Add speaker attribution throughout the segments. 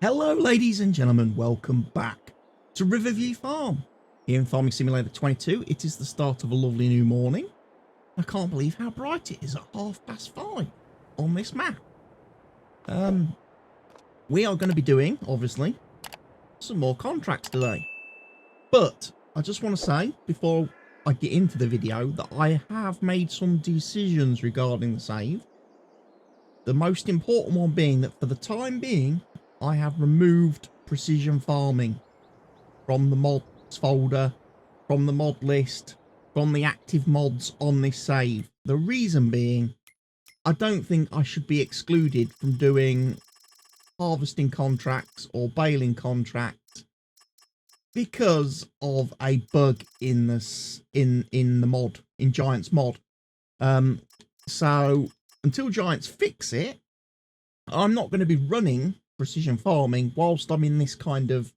Speaker 1: Hello ladies and gentlemen, welcome back to Riverview Farm. Here in Farming Simulator 22, it is the start of a lovely new morning. I can't believe how bright it is at 5:30 on this map. We are going to be doing, obviously, some more contracts today. But I just want to say, before I get into the video, that I have made some decisions regarding the save. The most important one being that for the time being, I have removed precision farming from the mods folder, from the mod list, from the active mods on this save. The reason being, I don't think I should be excluded from doing harvesting contracts or baling contracts because of a bug in this in the mod, in Giants mod. So until Giants fix it, I'm not going to be running precision farming whilst I'm in this kind of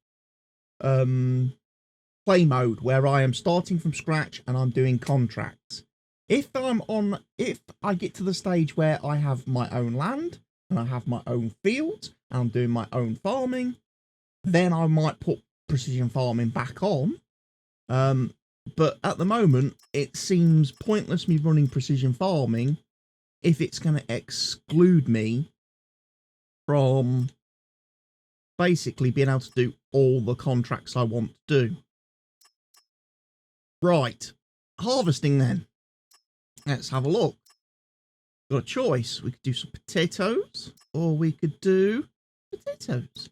Speaker 1: play mode where I am starting from scratch and I'm doing contracts. If I get to the stage where I have my own land and I have my own fields and I'm doing my own farming, then I might put precision farming back on. But at the moment, it seems pointless me running precision farming if it's going to exclude me from basically being able to do all the contracts I want to do. Right, harvesting then. Let's have a look. Got a choice. We could do some potatoes, or we could do potatoes,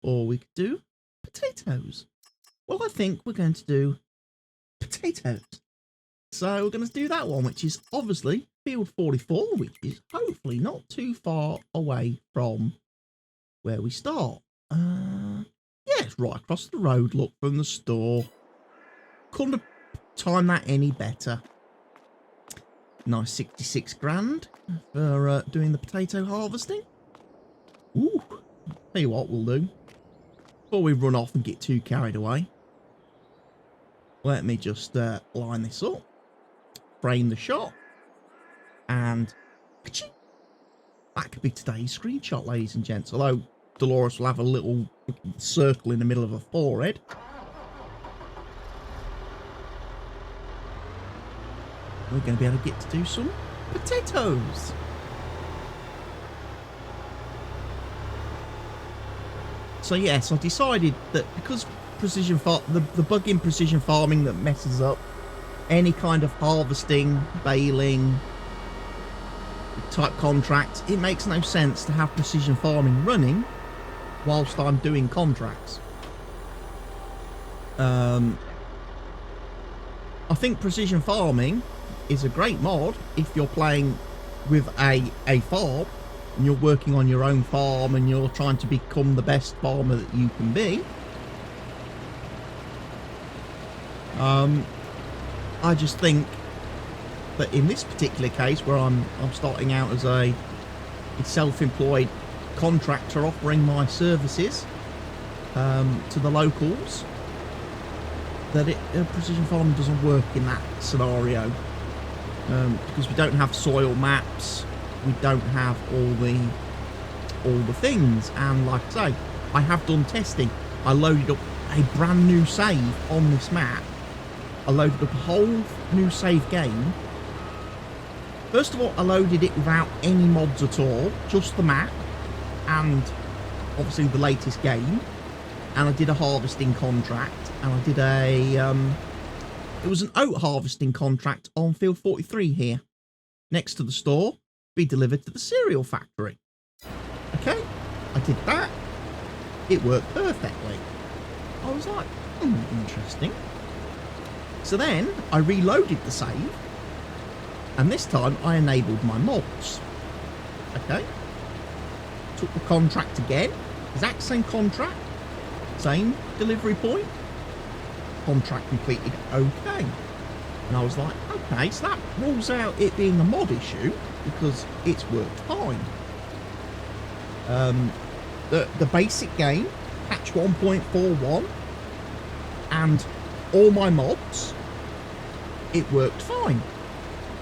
Speaker 1: or we could do potatoes. Well, I think we're going to do potatoes. So we're going to do that one, which is obviously field 44, which is hopefully not too far away from where we start. Yeah, it's right across the road, look, from the store. Couldn't have timed that any better. Nice 66 grand for doing the potato harvesting. Ooh, tell you what we'll do. Before we run off and get too carried away, let me just line this up, frame the shot, and that could be today's screenshot, ladies and gents. Although Delores will have a little circle in the middle of her forehead. We're going to be able to get to do some potatoes. So yes, I decided that because the bug in precision farming that messes up any kind of harvesting, baling type contract, it makes no sense to have precision farming running whilst I'm doing contracts. I think precision farming is a great mod if you're playing with a farm and you're working on your own farm and you're trying to become the best farmer that you can be. I just think that in this particular case, where I'm starting out as a self-employed contractor offering my services to the locals, that precision farming doesn't work in that scenario, because we don't have soil maps, we don't have all the things, and like I say, I have done testing. I loaded up a brand new save on this map. I loaded up a whole new save game. First of all, I loaded it without any mods at all, just the map and obviously the latest game, and I did a harvesting contract, and I did it was an oat harvesting contract on field 43 here, next to the store, be delivered to the cereal factory. Okay, I did that. It worked perfectly. I was like, interesting. So then I reloaded the save, and this time I enabled my mods. Okay, took the contract again, exact same contract, same delivery point, contract completed okay. And I was like, okay, so that rules out it being a mod issue because it's worked fine. The basic game, patch 1.41, and all my mods, it worked fine.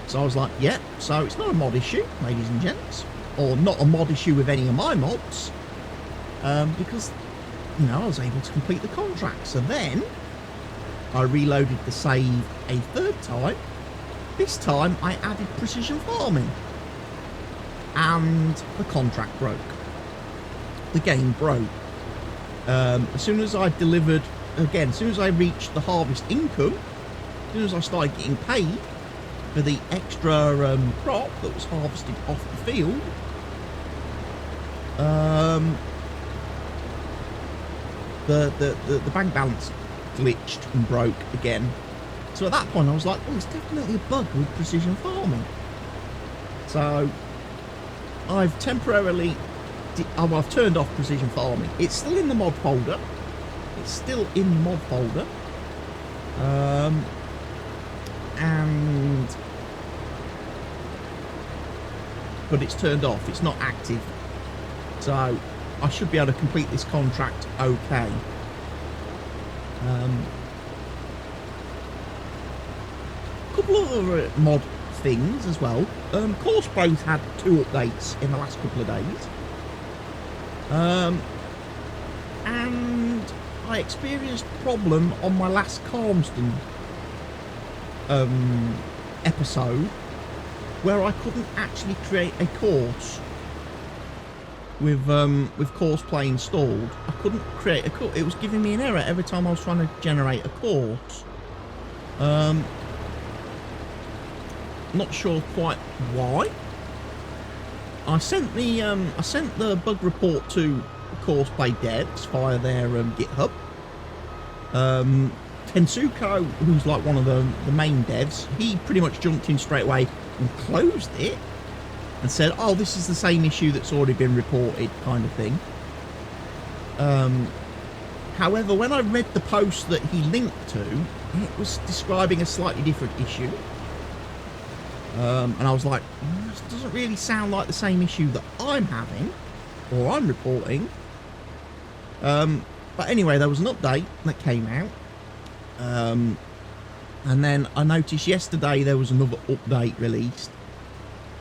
Speaker 1: So I was like, yeah, so it's not a mod issue, ladies and gents, or not a mod issue with any of my mods. because, you know, I was able to complete the contract. So then I reloaded the save a third time. This time I added precision farming, and the contract broke. The game broke. As soon as I delivered, again, as soon as I reached the harvest income, as soon as I started getting paid for the extra crop that was harvested off the field, the bank balance glitched and broke again. So at that point I was like, oh, it's definitely a bug with precision farming. So I've temporarily I've turned off precision farming. It's still in the mod folder. It's still in the mod folder. But it's turned off. It's not active. So I should be able to complete this contract okay. A couple of other mod things as well. Course Pros had 2 updates in the last couple of days. And I experienced a problem on my last Calmsden episode where I couldn't actually create a course with course play installed. I couldn't create a course. It was giving me an error every time I was trying to generate a course. Not sure quite why. I sent the bug report to Courseplay devs via their GitHub. Tensuko, who's like one of the main devs, he pretty much jumped in straight away and closed it and said, oh, this is the same issue that's already been reported, kind of thing. However, when I read the post that he linked to, it was describing a slightly different issue. And I was like, this doesn't really sound like the same issue that I'm having, or I'm reporting. But anyway, there was an update that came out. And then I noticed yesterday there was another update released.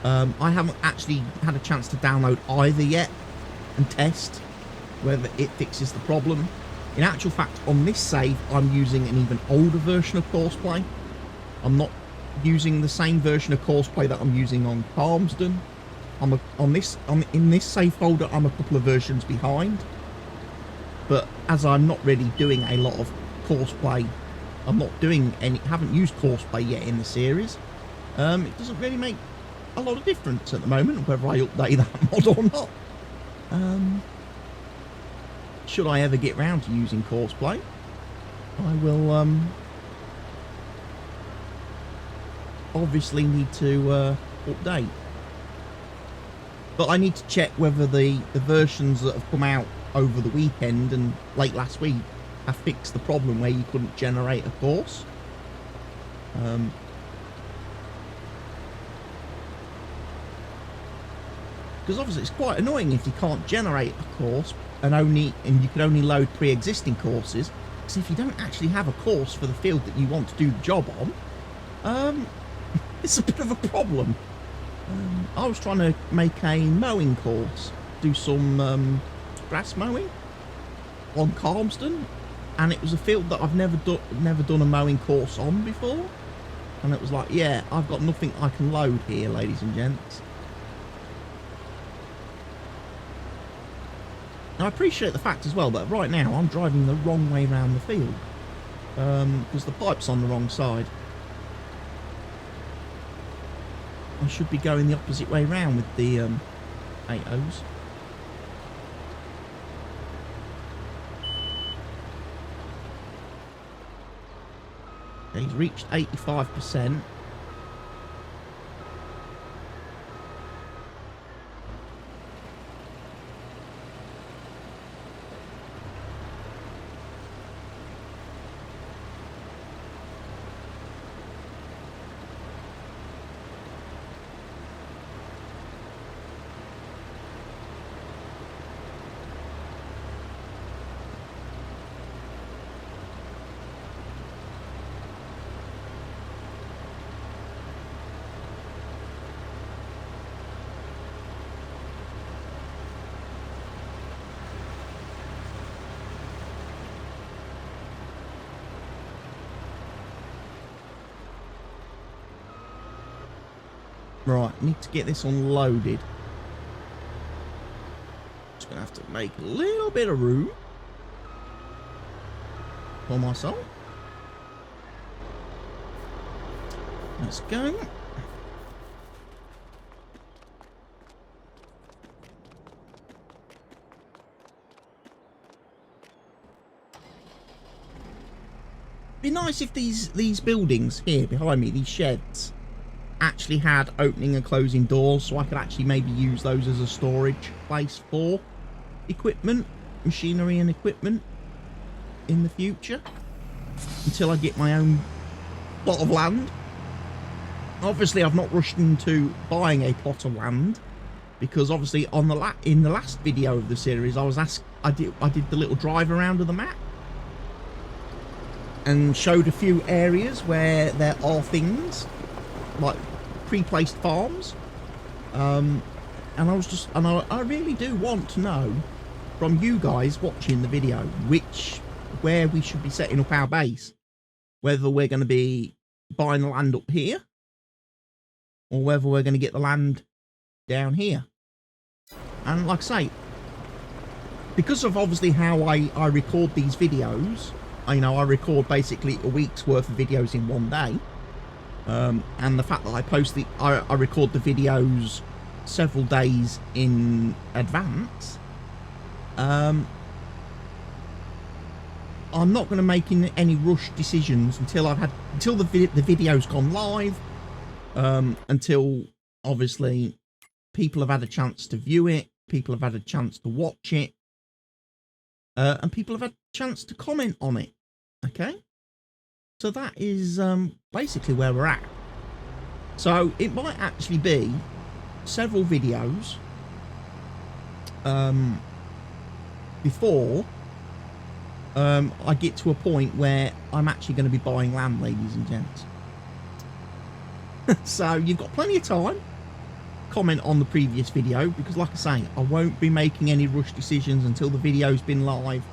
Speaker 1: I haven't actually had a chance to download either yet and test whether it fixes the problem. In actual fact, on this save, I'm using an even older version of Courseplay. I'm not using the same version of Courseplay that I'm using on Calmsden. In this save folder, I'm a couple of versions behind. But as I'm not really doing a lot of Courseplay, haven't used Courseplay yet in the series. It doesn't really make a lot of difference at the moment whether I update that mod or not. Should I ever get round to using Courseplay, I will obviously need to update. But I need to check whether the versions that have come out over the weekend and late last week have fixed the problem where you couldn't generate a course. Because obviously it's quite annoying if you can't generate a course and you can only load pre-existing courses. Because if you don't actually have a course for the field that you want to do the job on, it's a bit of a problem. I was trying to make a mowing course, do some grass mowing on Calmsden, and it was a field that I've never done a mowing course on before, and it was like, yeah, I've got nothing I can load here, ladies and gents. Now, I appreciate the fact as well that right now I'm driving the wrong way around the field, because the pipe's on the wrong side. I should be going the opposite way round with the 8.0s. Okay, he's reached 85%. Right, need to get this unloaded. Just gonna have to make a little bit of room for myself. Let's go. Be nice if these buildings here behind me, these sheds, actually had opening and closing doors, so I could actually maybe use those as a storage place for equipment, machinery and equipment in the future, until I get my own plot of land. Obviously I've not rushed into buying a plot of land, because obviously on in the last video of the series I did the little drive around of the map and showed a few areas where there are things like pre-placed farms, and I really do want to know from you guys watching the video where we should be setting up our base, whether we're going to be buying the land up here or whether we're going to get the land down here. And like I say, because of obviously how I record these videos, I record basically a week's worth of videos in one day, and the fact that I record the videos several days in advance, I'm not going to make any rush decisions until the video's gone live, until obviously people have had a chance to view it, people have had a chance to watch it, and people have had a chance to comment on it. Okay, so that is basically where we're at. So it might actually be several videos before I get to a point where I'm actually going to be buying land, ladies and gents. So you've got plenty of time. Comment on the previous video, because like I say, I won't be making any rush decisions until the video's been live,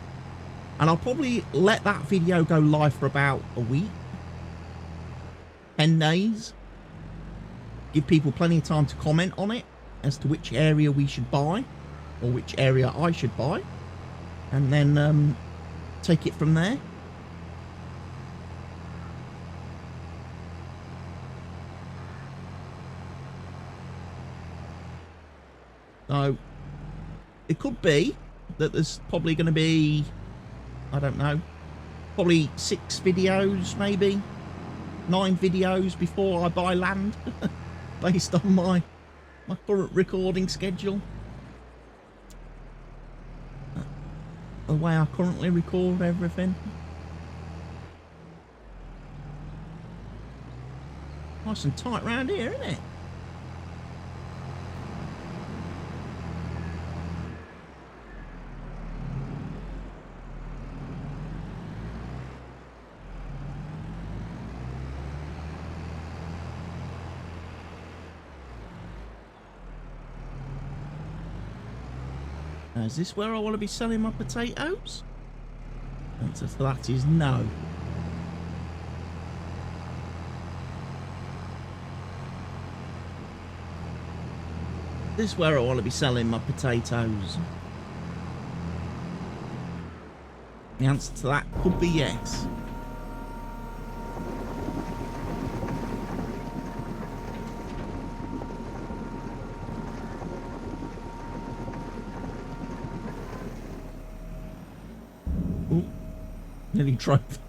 Speaker 1: and I'll probably let that video go live for about a week, 10 days, give people plenty of time to comment on it as to which area we should buy or which area I should buy, and then take it from there. So it could be that there's probably going to be, I don't know, probably 6 videos, maybe 9 videos before I buy land, based on my current recording schedule, the way I currently record everything. Nice and tight round here, isn't it? Now, is this where I want to be selling my potatoes? Answer to that is no. This is where I want to be selling my potatoes. The answer to that could be yes.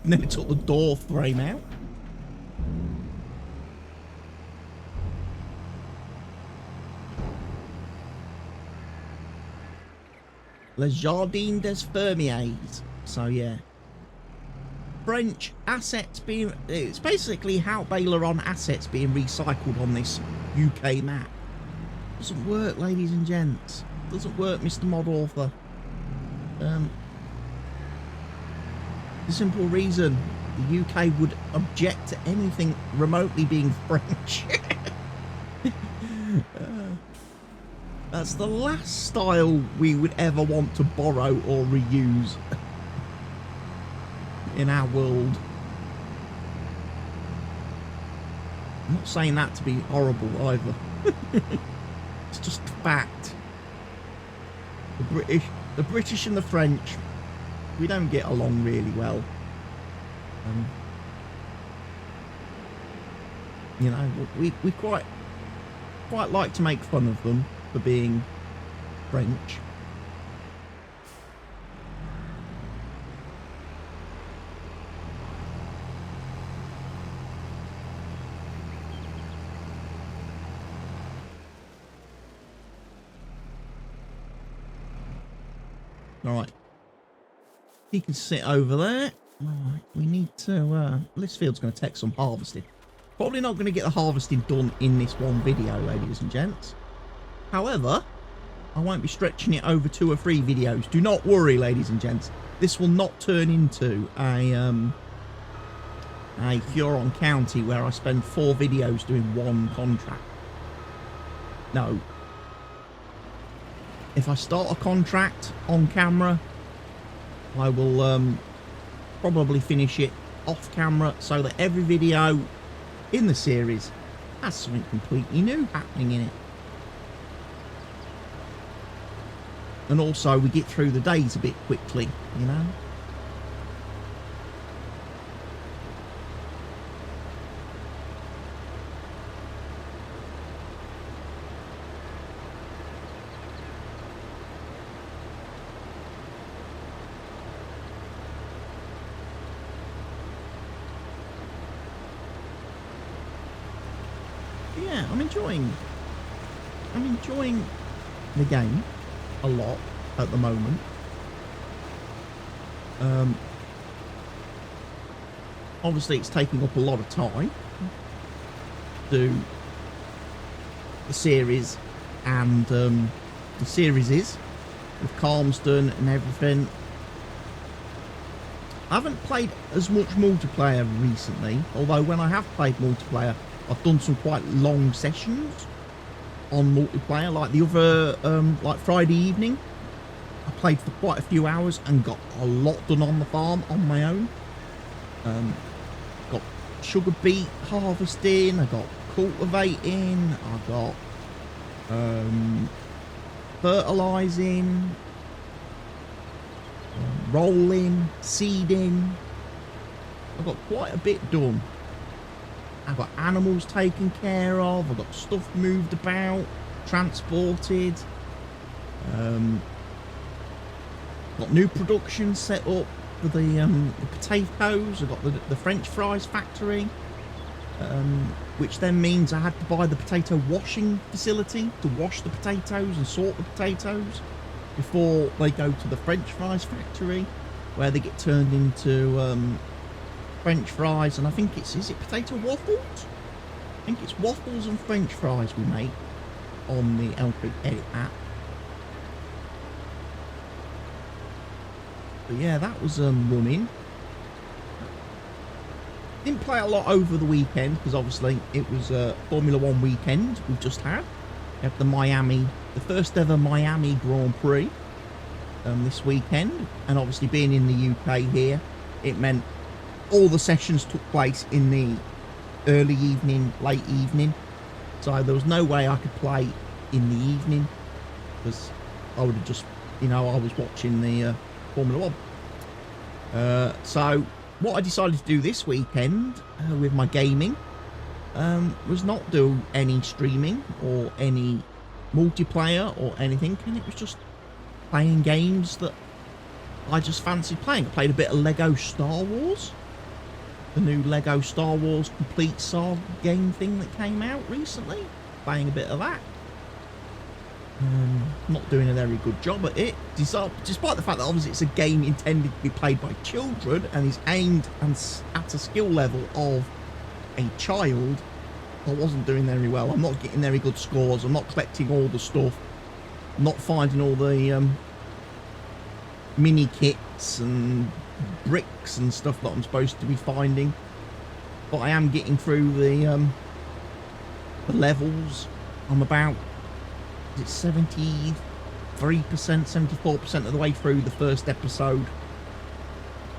Speaker 1: Nearly took the door frame out. Le Jardin des Fermiers. So yeah. French assets being... It's basically how Baylor on assets being recycled on this UK map. Doesn't work, ladies and gents. Doesn't work, Mr. Mod Author. The simple reason the UK would object to anything remotely being French. That's the last style we would ever want to borrow or reuse in our world. I'm not saying that to be horrible either. It's just fact. The British and the French, we don't get along really well. You know, we quite like to make fun of them for being French. All right, he can sit over there. All right, we need to. This field's going to take some harvesting. Probably not going to get the harvesting done in this one video, ladies and gents. However, I won't be stretching it over 2 or 3 videos. Do not worry, ladies and gents. This will not turn into a Huron County where I spend 4 videos doing one contract. No. If I start a contract on camera, I will probably finish it off camera so that every video in the series has something completely new happening in it. And also we get through the days a bit quickly, you know. Yeah, I'm enjoying the game a lot at the moment. Obviously it's taking up a lot of time to do the series and the series is with Calmston and everything. I haven't played as much multiplayer recently, although when I have played multiplayer I've done some quite long sessions on multiplayer, like the other, like Friday evening. I played for quite a few hours and got a lot done on the farm on my own. Got sugar beet harvesting, I got cultivating, I got fertilising, rolling, seeding. I got quite a bit done. I've got animals taken care of, I've got stuff moved about, transported, got new production set up for the potatoes. I've got the French fries factory, which then means I had to buy the potato washing facility to wash the potatoes and sort the potatoes before they go to the French fries factory, where they get turned into French fries. And I think is it potato waffles? I think it's waffles and French fries we make on the L3 Edit app. But yeah, that was running. Didn't play a lot over the weekend because obviously it was Formula 1 weekend we've just had. We had the first ever Miami Grand Prix this weekend, and obviously being in the UK here, it meant all the sessions took place in the early evening, late evening. So there was no way I could play in the evening because I would have just, you know, I was watching the Formula 1. So what I decided to do this weekend with my gaming was not do any streaming or any multiplayer or anything, and it was just playing games that I just fancied playing. I played a bit of Lego Star Wars, the new Lego Star Wars Complete Saga game thing that came out recently. Playing a bit of that. Not doing a very good job at it, despite the fact that obviously it's a game intended to be played by children and is aimed at a skill level of a child. I wasn't doing very well. I'm not getting very good scores. I'm not collecting all the stuff. I'm not finding all the mini kits and bricks and stuff that I'm supposed to be finding. But I am getting through the levels. I'm about 73%, 74% of the way through the first episode.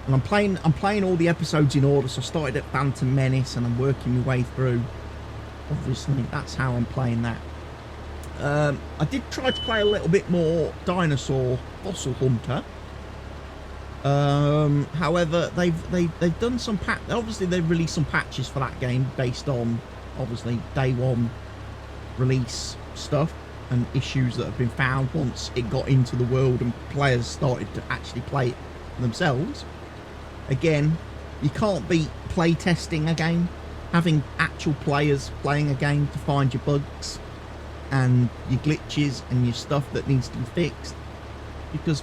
Speaker 1: And I'm playing all the episodes in order. So I started at Phantom Menace and I'm working my way through. Obviously, that's how I'm playing that. I did try to play a little bit more Dinosaur Fossil Hunter. However, they've done some obviously they've released some patches for that game based on obviously day one release stuff and issues that have been found once it got into the world and players started to actually play it themselves. Again, you can't beat play testing a game, having actual players playing a game to find your bugs and your glitches and your stuff that needs to be fixed, because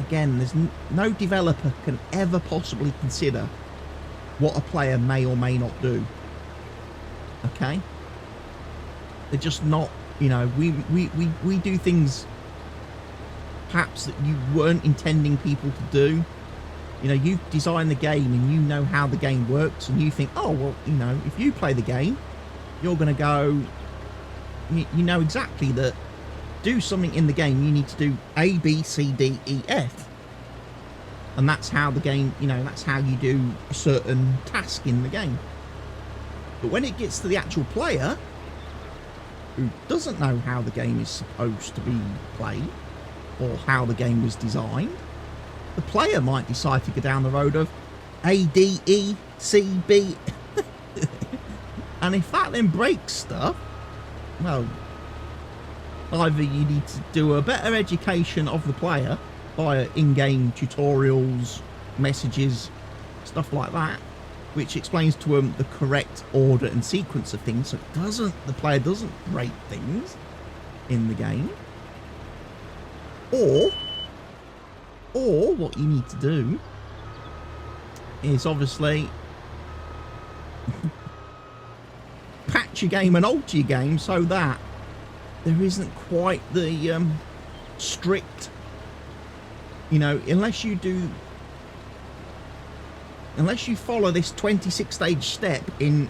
Speaker 1: again, there's no developer can ever possibly consider what a player may or may not do. Okay, they're just not, you know, we do things perhaps that you weren't intending people to do. You know, you've designed the game and you know how the game works, and you think, oh well, you know, if you play the game, you're going to go, you know exactly that do something in the game, you need to do A, B, C, D, E, F. And that's how the game, you know, that's how you do a certain task in the game. But when it gets to the actual player, who doesn't know how the game is supposed to be played, or how the game was designed, the player might decide to go down the road of A, D, E, C, B. And if that then breaks stuff, well, either you need to do a better education of the player via in-game tutorials, messages, stuff like that, which explains to them the correct order and sequence of things, so the player doesn't break things in the game. Or what you need to do is obviously patch your game and alter your game so that there isn't quite the strict, you know, unless you follow this 26 stage step in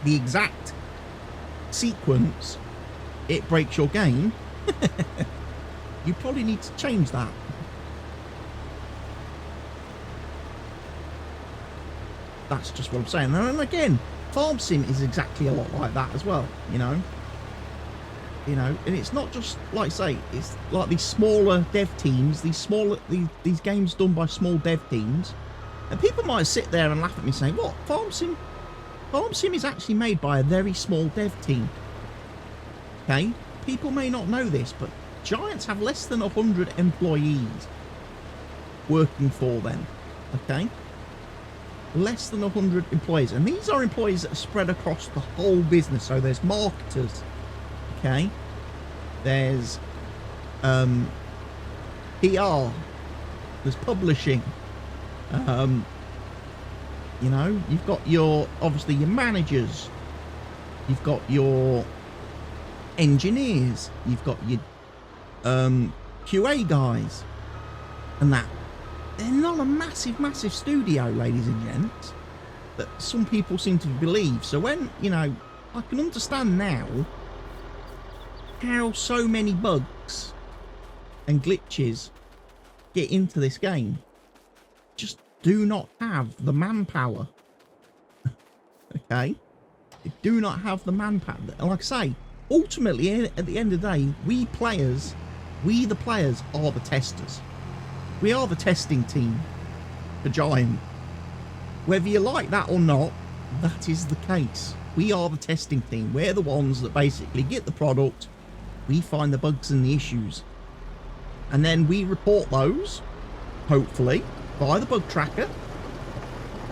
Speaker 1: the exact sequence, it breaks your game. You probably need to change that. That's just what I'm saying. And again, Farm Sim is exactly a lot like that as well, you know. You know, and it's not just, like I say, it's like these smaller dev teams, these games done by small dev teams. And people might sit there and laugh at me saying, what, Farm Sim? Farm Sim is actually made by a very small dev team. Okay? People may not know this, but Giants have less than 100 employees working for them. Okay? Less than 100 employees. And these are employees that are spread across the whole business. So there's marketers. Okay? There's PR. There's publishing. You know, you've got obviously your managers, you've got your engineers, you've got your QA guys, and that. They're not a massive studio, ladies and gents, that some people seem to believe. So when, you know, I can understand now how so many bugs and glitches get into this game. Just do not have the manpower. Okay? They do not have the manpower. And like I say, ultimately, at the end of the day, we the players are the testers. We are the testing team for Giant. Whether you like that or not, that is the case. We are the testing team. We're the ones that basically get the product, we find the bugs and the issues, and then we report those, hopefully, by the bug tracker,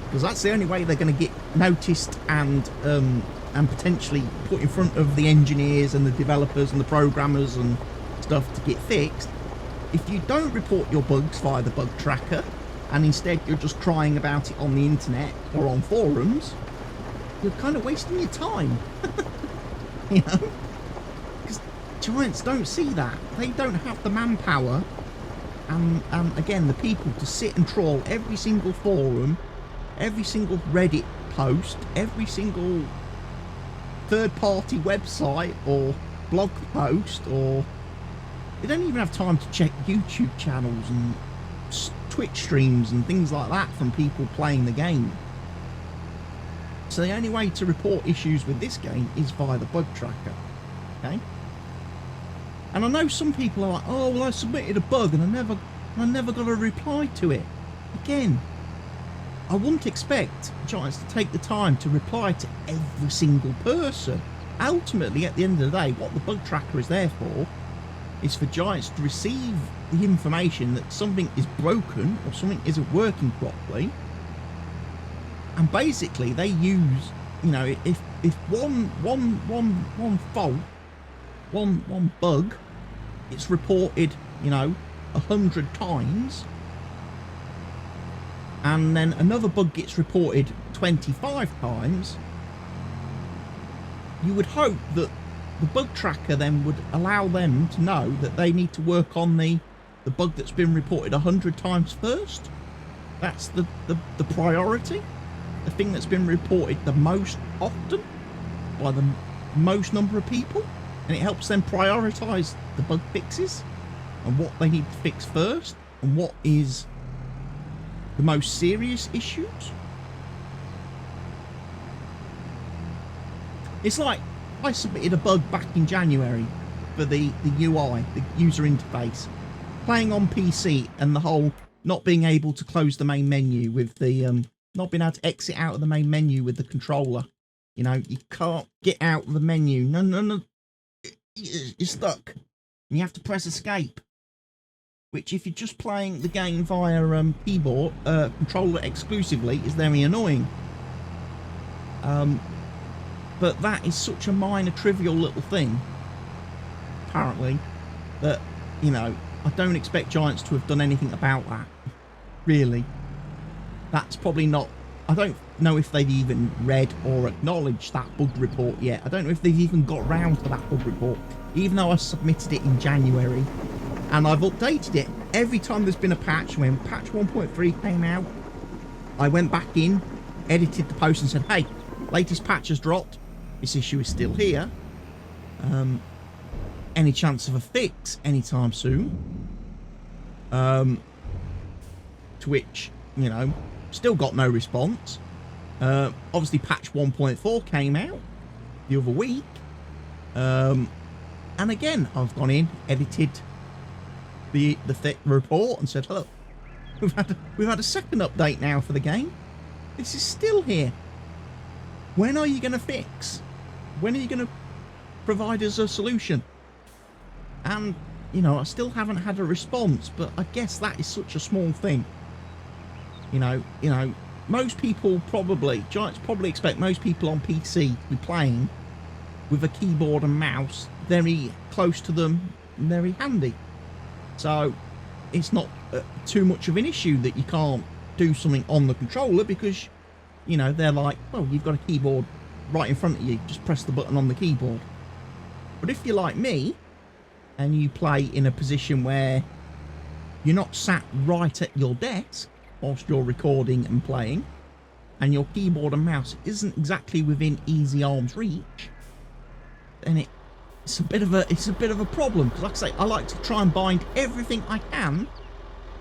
Speaker 1: because that's the only way they're going to get noticed and potentially put in front of the engineers and the developers and the programmers and stuff to get fixed. If you don't report your bugs via the bug tracker, and instead you're just crying about it on the internet or on forums, you're kind of wasting your time. You know? Because Giants don't see that. They don't have the manpower and again, the people to sit and trawl every single forum, every single Reddit post, every single third-party website or blog post, or they don't even have time to check YouTube channels and Twitch streams and things like that from people playing the game. So the only way to report issues with this game is via the bug tracker. Okay? And I know some people are like, oh, well, I submitted a bug and I never got a reply to it. Again, I wouldn't expect Giants to take the time to reply to every single person. Ultimately, at the end of the day, what the bug tracker is there for is for Giants to receive the information that something is broken or something isn't working properly. And basically, they use, you know, if one fault, one bug, it's reported, you know, 100 times, and then another bug gets reported 25 times, you would hope that the bug tracker then would allow them to know that they need to work on the bug that's been reported 100 times first. That's the priority, the thing that's been reported the most often by the most number of people, and it helps them prioritize the bug fixes and what they need to fix first and what is the most serious issues. It's like I submitted a bug back in January for the UI, the user interface, playing on PC, and the whole not being able to close the main menu with the not being able to exit out of the main menu with the controller. You know, you can't get out of the menu. No, you're stuck. You have to press escape, which, if you're just playing the game via keyboard controller exclusively, is very annoying. But that is such a minor, trivial little thing, apparently, that, you know, I don't expect Giants to have done anything about that, really. That's probably not... I don't know if they've even read or acknowledged that bug report yet. I don't know if they've even got round to that bug report, even though I submitted it in January. And I've updated it every time there's been a patch. When patch 1.3 came out, I went back in, edited the post and said, hey, latest patch has dropped. This issue is still here. Any chance of a fix anytime soon? To which, you know, still got no response. Obviously patch 1.4 came out the other week. And again, I've gone in, edited the report and said, hello, we've had a second update now for the game. This is still here. When are you going to fix? When are you going to provide us a solution? And, you know, I still haven't had a response, but I guess that is such a small thing. You know, most people probably, Giants probably expect most people on PC to be playing with a keyboard and mouse very close to them, very handy. So it's not too much of an issue that you can't do something on the controller, because, you know, they're like, well, you've got a keyboard right in front of you, just press the button on the keyboard. But if you're like me and you play in a position where you're not sat right at your desk whilst you're recording and playing, and your keyboard and mouse isn't exactly within easy arm's reach, then it's a bit of a problem. Because, like I say, I like to try and bind everything I can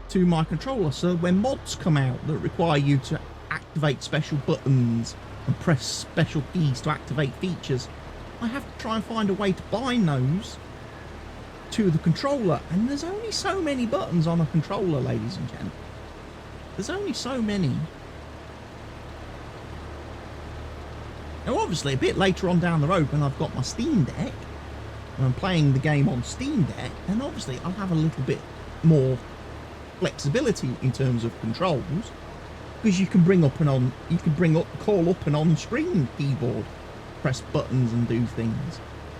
Speaker 1: to my controller, so when mods come out that require you to activate special buttons and press special keys to activate features, I have to try and find a way to bind those to the controller. And there's only so many buttons on a controller, ladies and gentlemen. There's only so many. Now, obviously, a bit later on down the road, when I've got my Steam Deck, and I'm playing the game on Steam Deck, then obviously I'll have a little bit more flexibility in terms of controls, because you can call up an on-screen keyboard, press buttons and do things,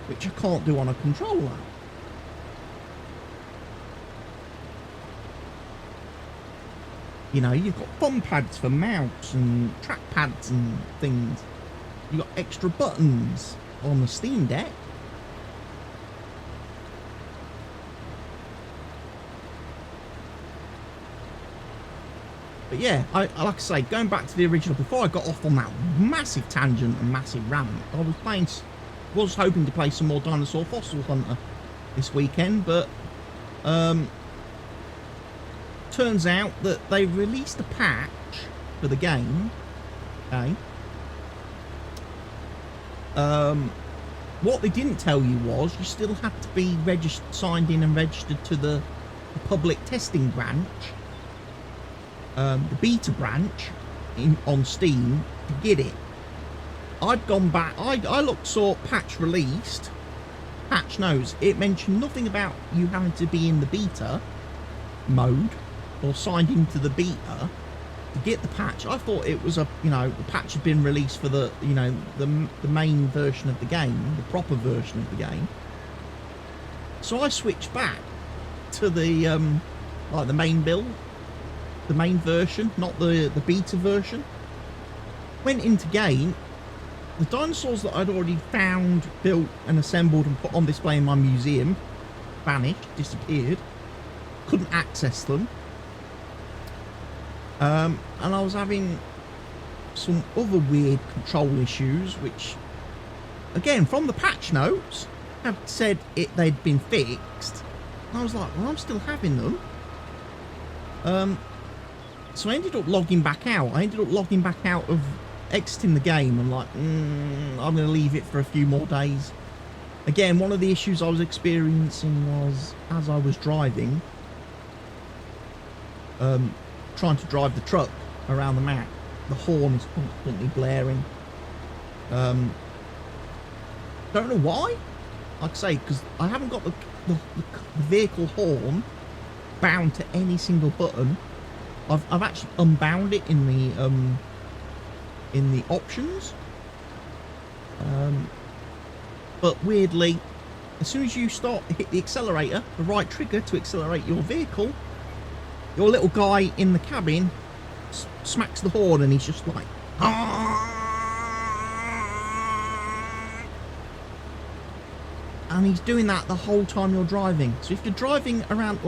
Speaker 1: which I can't do on a controller. You know, you've got thumb pads for mouse and track pads and things. You've got extra buttons on the Steam Deck. But yeah, like I say, going back to the original, before I got off on that massive tangent and massive rant, I was hoping to play some more Dinosaur Fossil Hunter this weekend, but turns out that they released a patch for the game, okay, what they didn't tell you was you still had to be signed in and registered to the public testing branch, the beta branch on Steam to get it. I'd gone back, I looked, saw patch released, patch notes. It mentioned nothing about you having to be in the beta mode or signed into the beta to get the patch. I thought it was the patch had been released for the, the main version of the game, the proper version of the game. So I switched back to the, like the main build, the main version, not the beta version. Went into game. The dinosaurs that I'd already found, built and assembled and put on display in my museum vanished, disappeared. Couldn't access them. And I was having some other weird control issues, which, again, from the patch notes, have said they'd been fixed. And I was like, well, I'm still having them. So I ended up logging back out. I ended up logging back out of exiting the game. I'm like, I'm going to leave it for a few more days. Again, one of the issues I was experiencing was, as I was driving, trying to drive the truck around the map, the horn is constantly blaring. Don't know why. Like I say, because I haven't got the vehicle horn bound to any single button. I've actually unbound it in the options. But weirdly, as soon as you hit the accelerator, the right trigger to accelerate your vehicle, your little guy in the cabin smacks the horn and he's just like, and he's doing that the whole time you're driving. So if you're driving around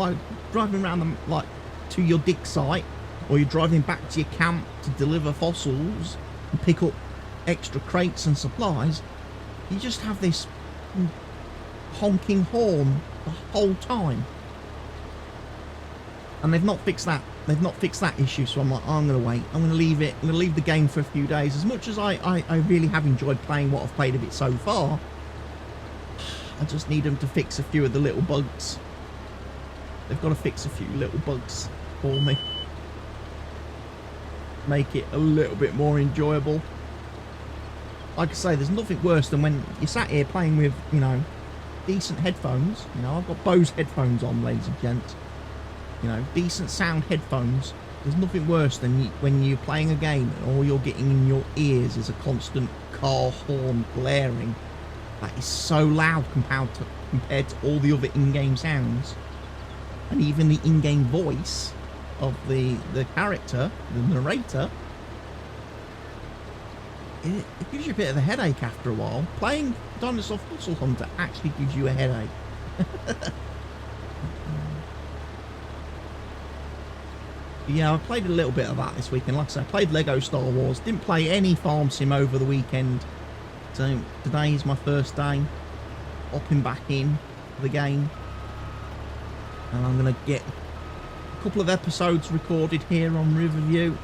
Speaker 1: to your dig site, or you're driving back to your camp to deliver fossils and pick up extra crates and supplies, you just have this honking horn the whole time. And they've not fixed that. They've not fixed that issue. So I'm like, I'm going to wait. I'm going to leave it. I'm going to leave the game for a few days. As much as I really have enjoyed playing what I've played of it so far, I just need them to fix a few of the little bugs. They've got to fix a few little bugs for me. Make it a little bit more enjoyable. Like I say, there's nothing worse than when you're sat here playing with, decent headphones. I've got Bose headphones on, ladies and gents. Decent sound headphones. There's nothing worse than when you're playing a game and all you're getting in your ears is a constant car horn blaring. That is so loud compared to all the other in-game sounds. And even the in-game voice of the character, the narrator, it gives you a bit of a headache after a while. Playing Dinosaur Fossil Hunter actually gives you a headache. Yeah, I played a little bit of that this weekend. Like I said, I played Lego Star Wars. Didn't play any farm sim over the weekend. So today is my first day hopping back in the game. And I'm going to get a couple of episodes recorded here on Riverview.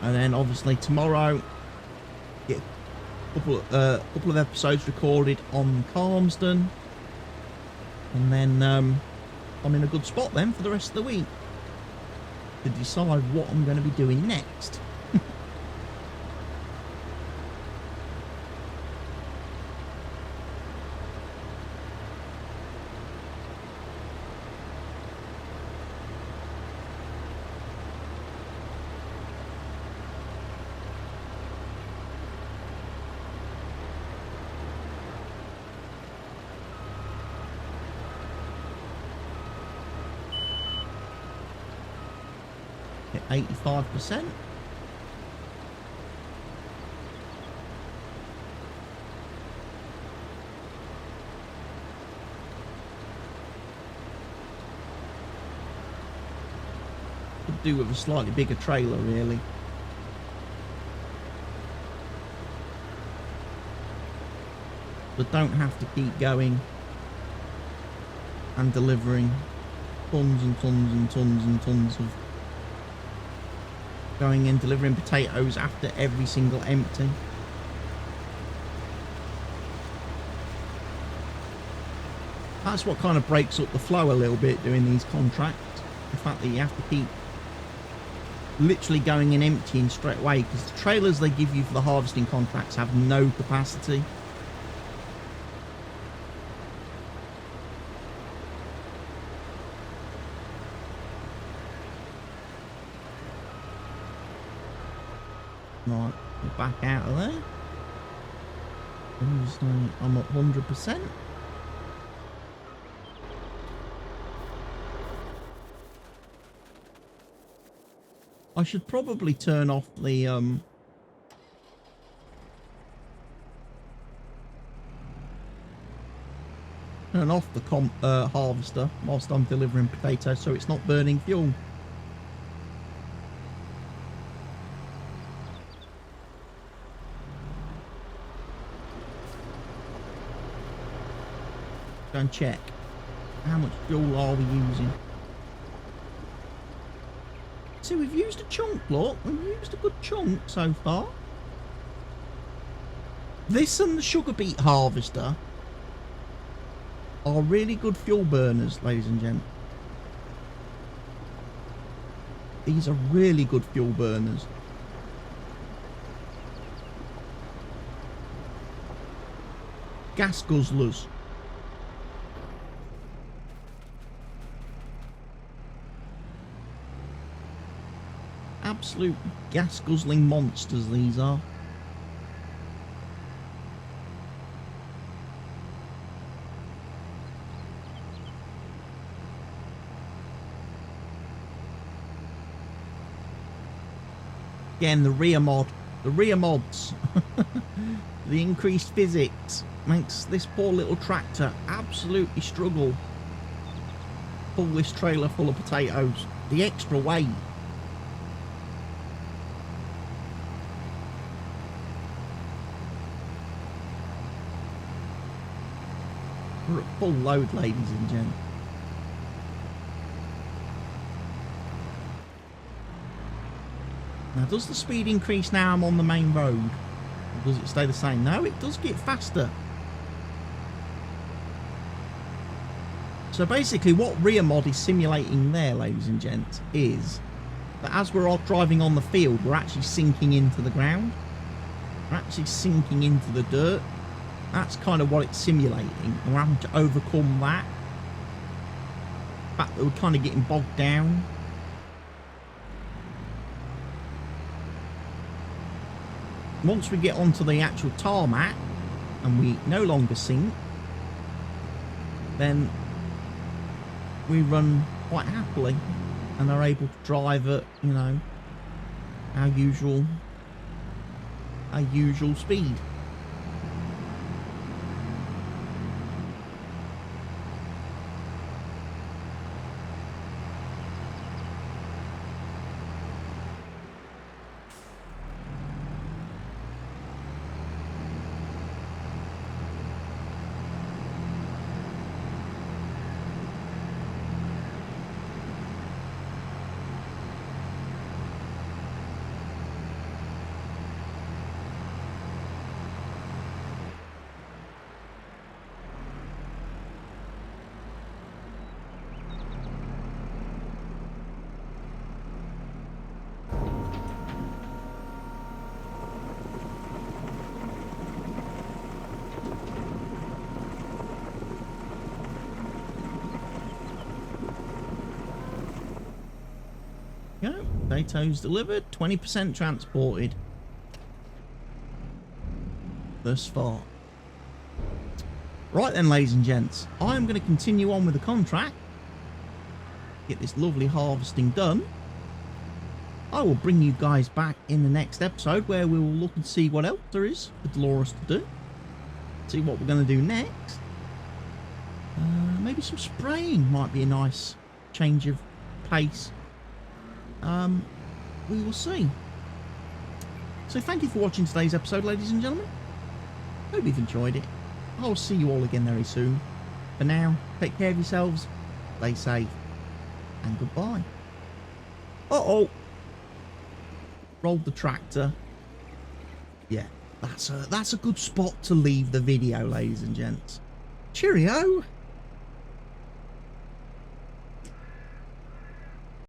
Speaker 1: And then obviously tomorrow, get a couple of episodes recorded on Calmsden. And then I'm in a good spot then for the rest of the week to decide what I'm going to be doing next. At 85%. Could do with a slightly bigger trailer, really. But don't have to keep going and delivering tons and tons and tons and tons of going in, delivering potatoes after every single empty. That's what kind of breaks up the flow a little bit doing these contracts. The fact that you have to keep literally going and emptying straight away, because the trailers they give you for the harvesting contracts have no capacity. Right, we're back out of there. I'm at 100%. I should probably turn off the harvester whilst I'm delivering potatoes, so it's not burning fuel. Go and check how much fuel are we using. So we've used a chunk, look. We've used a good chunk so far. This and the sugar beet harvester are really good fuel burners, ladies and gents. These are really good fuel burners. Gas guzzlers. Absolute gas guzzling monsters these are. Again, the rear mods, the increased physics makes this poor little tractor absolutely struggle. Pull this trailer full of potatoes. The extra weight. We're at full load, ladies and gents. Now, does the speed increase now I'm on the main road? Or does it stay the same? No, it does get faster. So basically what rear mod is simulating there, ladies and gents, is that as we're all driving on the field, we're actually sinking into the ground. We're actually sinking into the dirt. That's kind of what it's simulating, and we're having to overcome that. The fact that we're kind of getting bogged down. Once we get onto the actual tarmac, and we no longer sink, then we run quite happily, and are able to drive at, you know, our usual speed. Go, potatoes delivered, 20% transported thus far. Right then, ladies and gents, I'm going to continue on with the contract, get this lovely harvesting done. I will bring you guys back in the next episode where we will look and see what else there is for Delores to do, see what we're going to do next. Maybe some spraying might be a nice change of pace. We will see. So thank you for watching today's episode, ladies and gentlemen. Hope you've enjoyed it. I'll see you all again very soon. For now, take care of yourselves, stay safe, and goodbye. Uh-oh. Rolled the tractor. Yeah, that's a good spot to leave the video, ladies and gents. Cheerio.